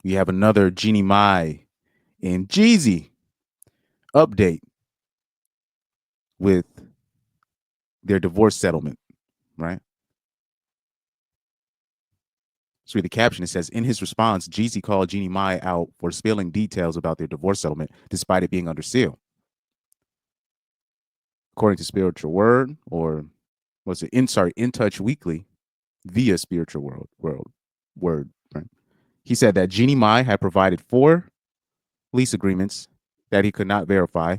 we have another Jeannie Mai and Jeezy update with their divorce settlement, right? So read the caption. It says, in his response, Jeezy called Jeannie Mai out for spilling details about their divorce settlement, despite it being under seal. According to Spiritual Word, or was it In Touch Weekly via Spiritual Word, right? He said that Jeannie Mai had provided 4 lease agreements that he could not verify,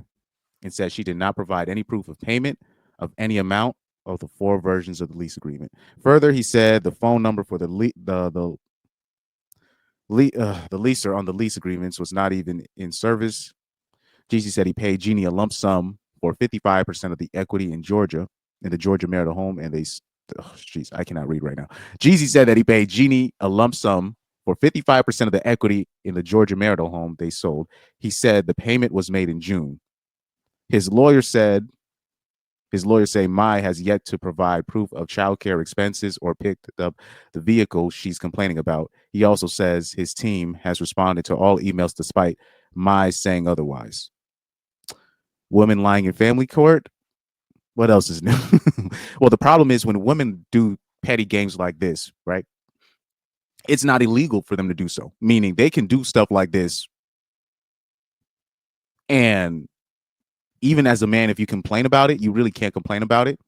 and said she did not provide any proof of payment of any amount of the 4 versions of the lease agreement. Further, he said the phone number for the leaser on the lease agreements was not even in service. Jeezy said he paid Jeannie a lump sum for 55% of the equity in the Georgia marital home, and jeez, I cannot read right now. Jeezy said that he paid Jeannie a lump sum for 55% of the equity in the Georgia marital home they sold. He said the payment was made in June. His lawyer said His lawyers say Mai has yet to provide proof of childcare expenses or picked up the vehicle she's complaining about. He also says his team has responded to all emails despite Mai saying otherwise. Women lying in family court? What else is new? Well, the problem is when women do petty games like this, right? It's not illegal for them to do so, meaning they can do stuff like this. And even as a man, if you complain about it, you really can't complain about it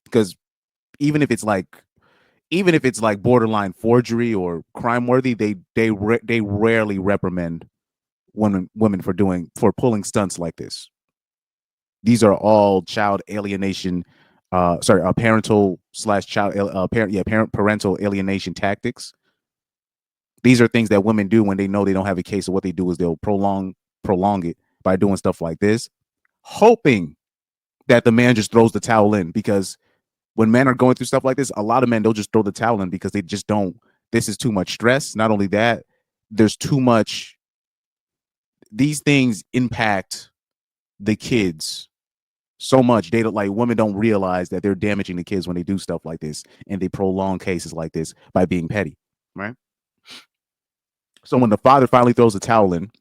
because even if it's like borderline forgery or crime worthy, they rarely reprimand women for pulling stunts like this. These are all child alienation, parental slash child parental alienation tactics. These are things that women do when they know they don't have a case. So what they do is they'll prolong it by doing stuff like this, hoping that the man just throws the towel in, because when men are going through stuff like this, a lot of men, they'll just throw the towel in because they just don't. This is too much stress. Not only that, there's too much. These things impact the kids so much. They don't, like, women don't realize that they're damaging the kids when they do stuff like this, and they prolong cases like this by being petty, right? So when the father finally throws the towel in,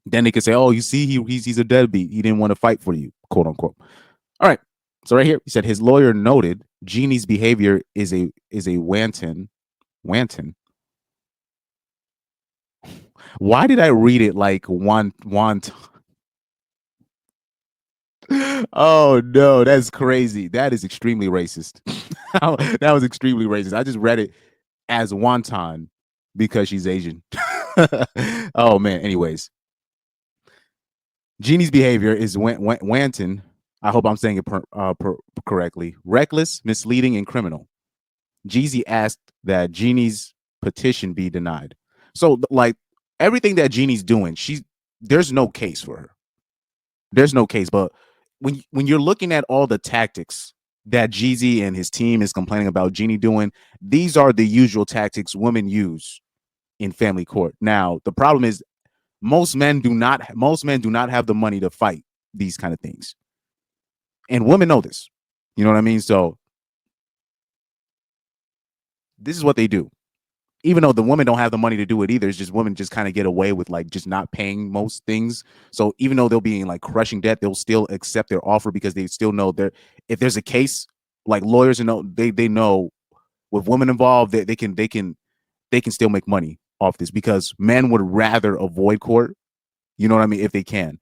then they can say, "Oh, you see, he's a deadbeat. He didn't want to fight for you, quote unquote." All right. So right here, he said his lawyer noted Jeannie's behavior is a wanton. Why did I read it like want? Oh no, that's crazy. That is extremely racist. That was extremely racist. I just read it as wonton because she's Asian. Oh man. Anyways, Jeannie's behavior is wanton. I hope I'm saying it correctly. Reckless, misleading, and criminal. Jeezy asked that Jeannie's petition be denied. So, like, everything that Jeannie's doing, there's no case for her. There's no case. But when you're looking at all the tactics that Jeezy and his team is complaining about Jeannie doing, these are the usual tactics women use in family court. Now, the problem is most men do not have the money to fight these kind of things. And women know this. You know what I mean? So this is what they do. Even though the women don't have the money to do it either, it's just women just kind of get away with like just not paying most things. So even though they'll be in like crushing debt, they'll still accept their offer because they still know that if there's a case, like lawyers they know with women involved, they can still make money off this because men would rather avoid court. You know what I mean? If they can.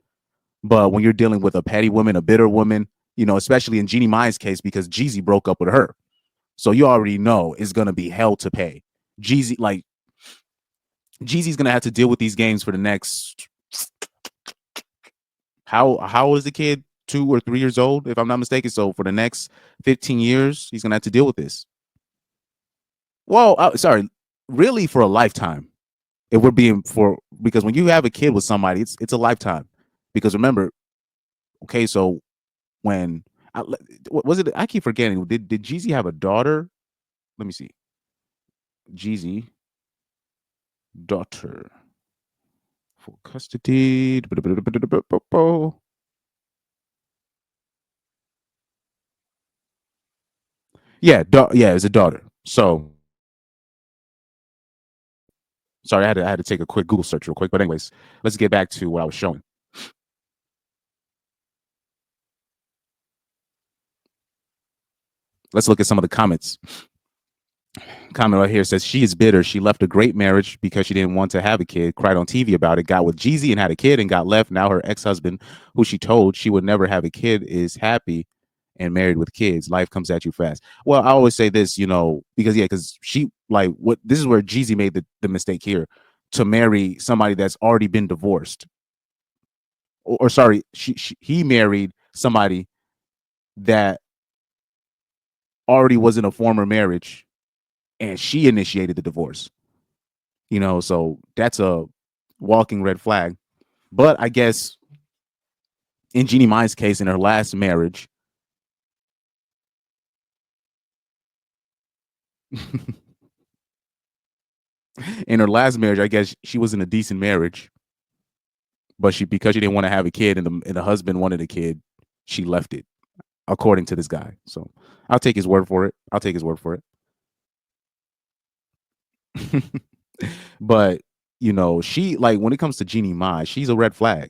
But when you're dealing with a petty woman, a bitter woman, especially in Jeannie Mai's case, because Jeezy broke up with her. So you already know it's gonna be hell to pay. Jeezy's gonna have to deal with these games for the next, how old is the kid? 2 or 3 years old, if I'm not mistaken. So for the next 15 years, he's gonna have to deal with this. Well, sorry, really for a lifetime. If we're being for Because when you have a kid with somebody, it's a lifetime. Because remember, okay, so when was it? I keep forgetting. Did Jeezy have a daughter? Let me see. Jeezy daughter for custody. Yeah, yeah, it's a daughter. So Sorry, I had to take a quick Google search real quick. But anyways, let's get back to what I was showing. Let's look at some of the comments. Comment right here says she is bitter. She left a great marriage because she didn't want to have a kid, cried on TV about it, got with Jeezy and had a kid and got left. Now her ex-husband, who she told she would never have a kid, is happy and married with kids. Life comes at you fast. Well, I always say this, because she like what this is where Jeezy made the mistake here to marry somebody that's already been divorced. Or sorry, he married somebody that already was in a former marriage and she initiated the divorce. So that's a walking red flag. But I guess in Jeannie Mai's case, in her last marriage, I guess she was in a decent marriage, but because she didn't want to have a kid and the husband wanted a kid, she left it, according to this guy. So I'll take his word for it. But she like when it comes to Jeannie Mai, she's a red flag.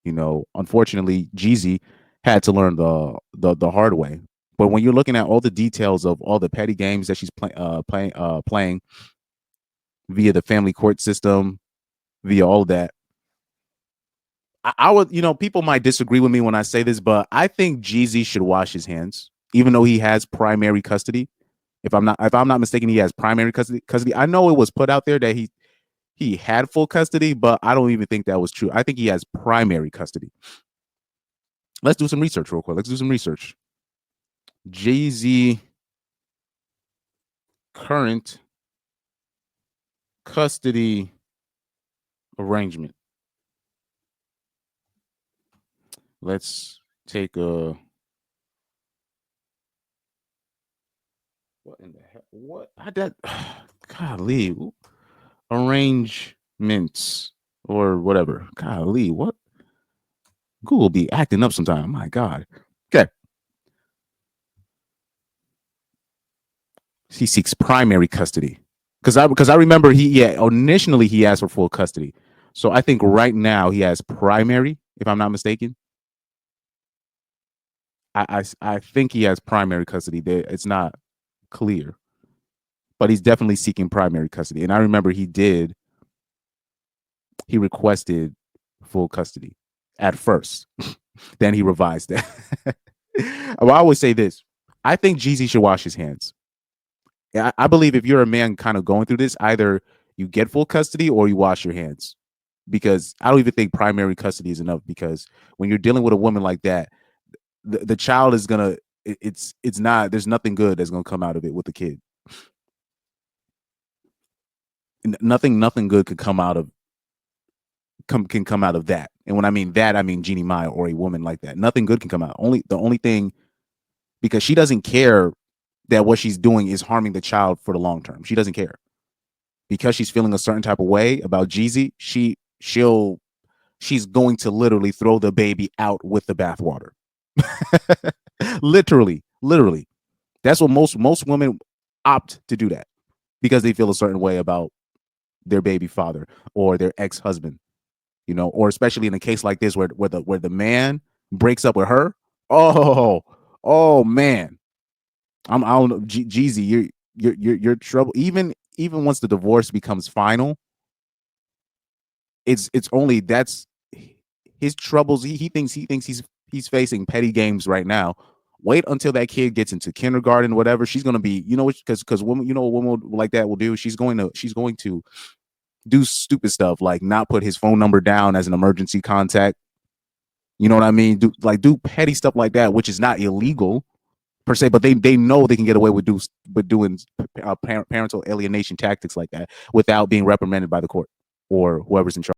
Unfortunately, Jeezy had to learn the hard way. But when you're looking at all the details of all the petty games that she's playing via the family court system, via all that, I would, people might disagree with me when I say this, but I think Jeezy should wash his hands, even though he has primary custody. If I'm not mistaken, he has primary custody. I know it was put out there that he had full custody, but I don't even think that was true. I think he has primary custody. Let's do some research real quick. Jay-Z current custody arrangement. Let's take a what in the hell? What? I that golly arrangements or whatever. Golly, what? Google be acting up sometime. My God. Okay. He seeks primary custody because I remember initially he asked for full custody. So I think right now he has primary, if I'm not mistaken. I think he has primary custody. There, it's not clear, but he's definitely seeking primary custody. And I remember he requested full custody at first. Then he revised that. I always say this. I think Jeezy should wash his hands. I believe if you're a man kind of going through this, either you get full custody or you wash your hands. Because I don't even think primary custody is enough. Because when you're dealing with a woman like that, the child is gonna it's not there's nothing good that's gonna come out of it with the kid. Nothing good could come out of can come out of that. And when I mean that, I mean Jeannie Mai or a woman like that. Nothing good can come out. The only thing, because she doesn't care that what she's doing is harming the child for the long term. She doesn't care. Because she's feeling a certain type of way about Jeezy, she's going to literally throw the baby out with the bathwater. literally. That's what most women opt to do, that because they feel a certain way about their baby father or their ex-husband, or especially in a case like this where the man breaks up with her. Oh man. I don't know, Jeezy, you're trouble. Even once the divorce becomes final, it's only that's his troubles. He thinks he's facing petty games right now. Wait until that kid gets into kindergarten, whatever. She's gonna be, because women, what women like that will do. She's going to do stupid stuff like not put his phone number down as an emergency contact. You know what I mean? Do petty stuff like that, which is not illegal per se, but they know they can get away with doing parental alienation tactics like that without being reprimanded by the court or whoever's in charge.